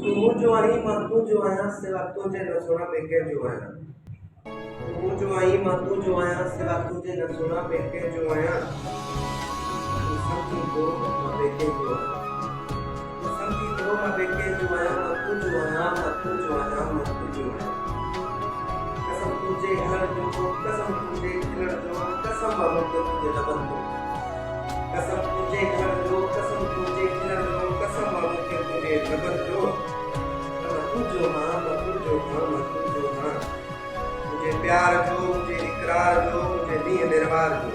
तू जो आई मां तू जो आया सिवा तुझे न सुना बेके जो आया। तू जो आई मां तू जो आया सिवा तुझे न सुना बेके जो आया। तू समझी दो मां बेके जो आया। तू समझी दो मां बेके जो आया मां तू जो आया मां तू जो आया मां तू जो आया। कसम तुझे हर जो कसम तुझे खिलड़ जो कसम बाबू तुझे लबन दो। कसम तुझे घर जो कसम तुझे खिलड़ जो कसम बाबू तुझे लबन दो। जो हाँ मत जो हाँ मत जो हाँ। मुझे प्यार जो मुझे इकरार जो मुझे नीह निर्वार जो।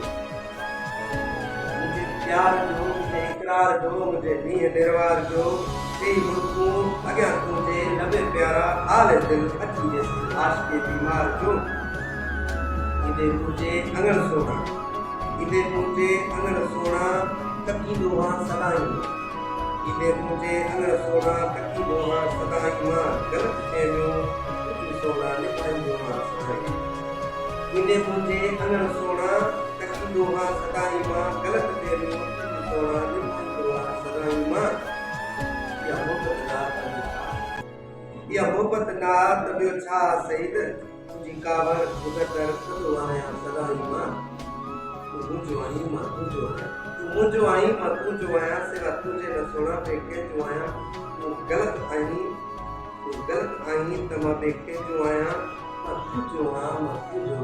मुझे प्यार जो मुझे इकरार जो मुझे नीह निर्वार जो। तेरी मुल्कों अग्या तुझे लबे प्यारा हाल दिल अची जैसे लाश के बीमार जो। इधे तुझे अंगन सोना इधे तुझे अंगन सोना तकी दोहा सदाई। इधे मुझे अंगर सोना ककी दोहा सदाई मां गलत चेनो ककी सोना निपन दोहा सदाई। इधे मुझे अंगर सोना ककी दोहा सदाई मां गलत चेनो ककी सोना निपन दोहा सदाई मां। या मोहब्बत ना तबियो छा सईद तुझी कावर गुजर दुआया सदाई मां। तू जो आई मां तू जो आया तू जो आई मां तू जो आया सिवा तुझे न सुना बेके जो आया। तू गलत आई तमा बेके जो आया मां तू जो आ मां तू जो आ।